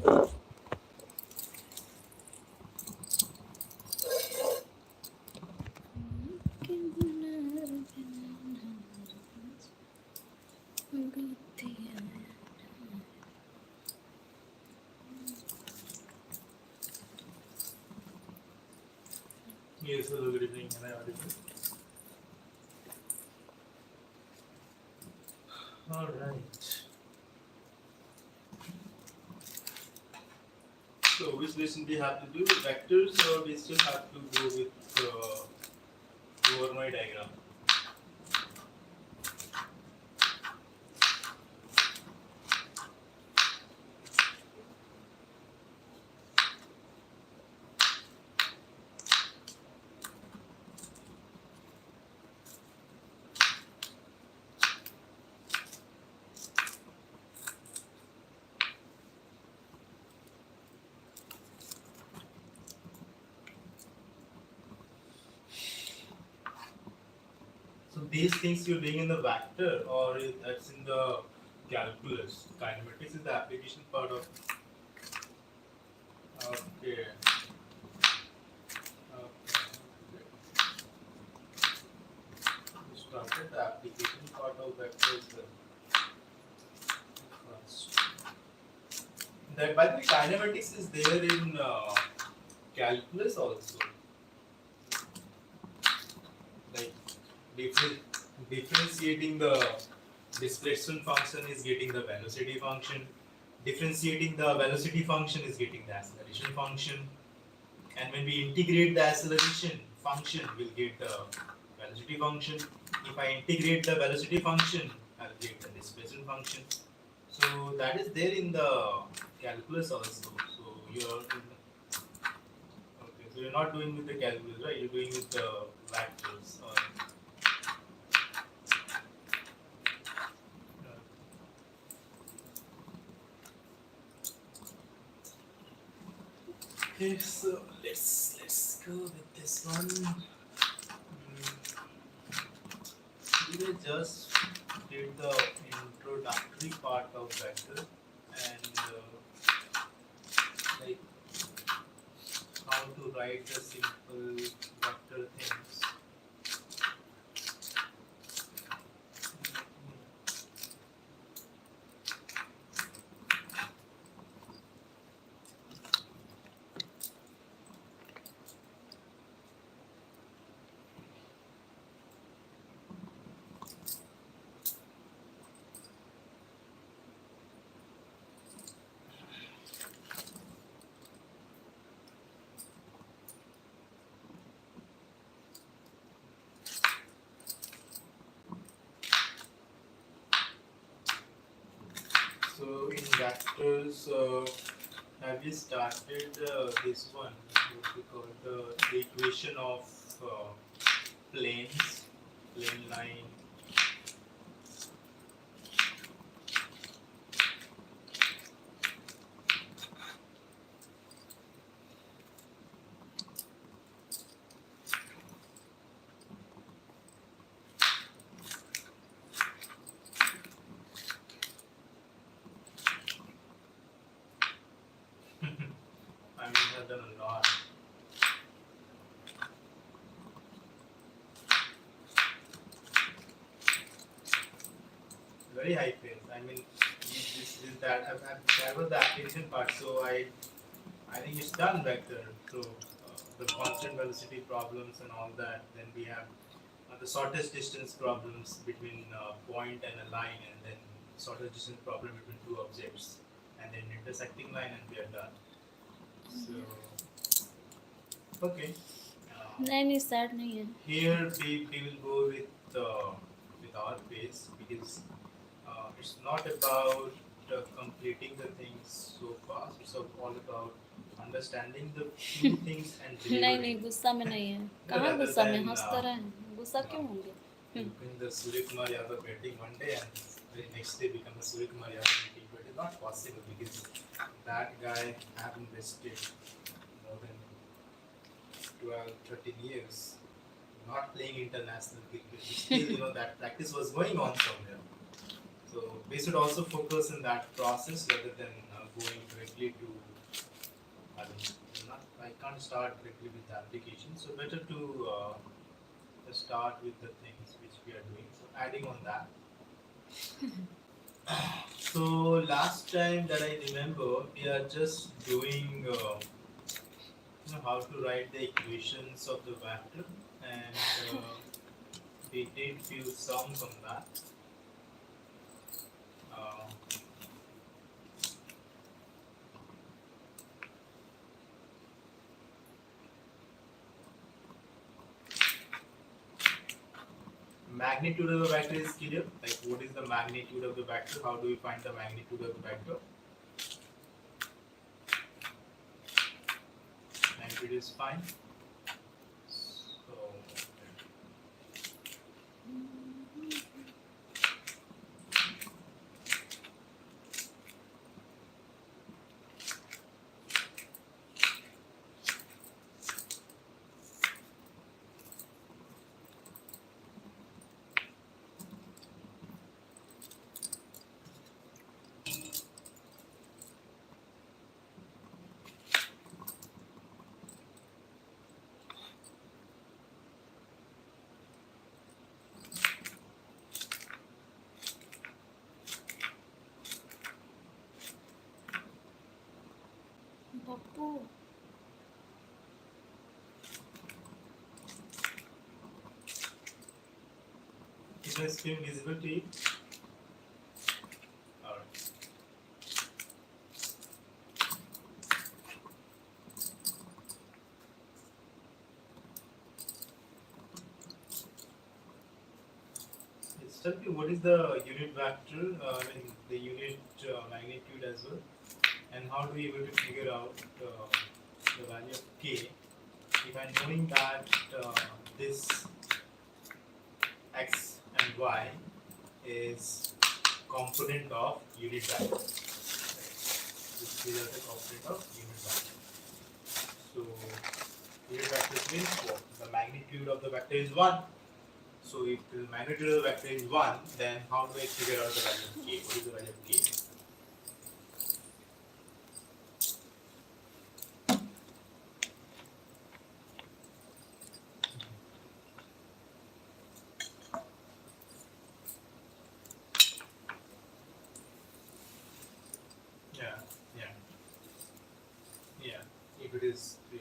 Yes, hello, good evening. Am I audible? All right. So, which lesson do you have to do? Vectors, or we still have to go with over my diagram? So these things you're doing in the vector, or that's in the calculus. Kinematics is the application part of. Okay. Okay. We started the application part of vectors first. That by the way, kinematics is there in calculus also. Like differentiating the displacement function is getting the velocity function. Differentiating the velocity function is getting the acceleration function. And when we integrate the acceleration function, we'll get the velocity function. If I integrate the velocity function, I'll get the displacement function. So that is there in the calculus also. So you're okay. So you're not doing with the calculus, right? You're doing with the vectors. Okay, so let's go with this one. We will just did the introductory part of vector and like how to write the simple vector things. So in vectors, have you started this one? What we call the equation of planes, plane line. I mean, I've done a lot. Very high pace. I mean, this is that. That was the application part. So I think it's done vector. So the constant velocity problems and all that. Then we have the shortest distance problems between point and a line, and then shortest distance problem between two objects, and then intersecting line, and we are done. So okay. नहीं start नहीं है. Here we will go with our pace because it's not about completing the things so fast. It's all about understanding the few things and delivering. नहीं गुस्सा में नहीं है. कहाँ गुस्सा में हंसता रहे. गुस्सा क्यों होंगे? In the Surya Kumar Yadav batting one day and the next day become the Surya Kumar Yadav batting, but it's not possible because that guy have invested more than 12, 13 years not playing international cricket. Still, that practice was going on somewhere. So we should also focus in that process rather than going directly to can't start directly with the application. So better to start with the things which we are doing. So adding on that. So last time that I remember, we are just doing how to write the equations of the vector, and we did few sums on that. Uh, Magnitude of the vector is clear. Like, what is the magnitude of the vector? How do we find the magnitude of the vector? Magnitude is fine. So, పప్పు is my screen visible to you? Alright. Let's tell me what is the unit vector, the unit magnitude as well, and how do we able to figure out the value of k if I'm knowing that this x and y is component of unit vector. These are the component of unit vector. So unit vector means what? The magnitude of the vector is 1. So if the magnitude of the vector is 1, then how do I figure out the value of k? What is the value of k? Yeah, yeah, yeah. If it is 3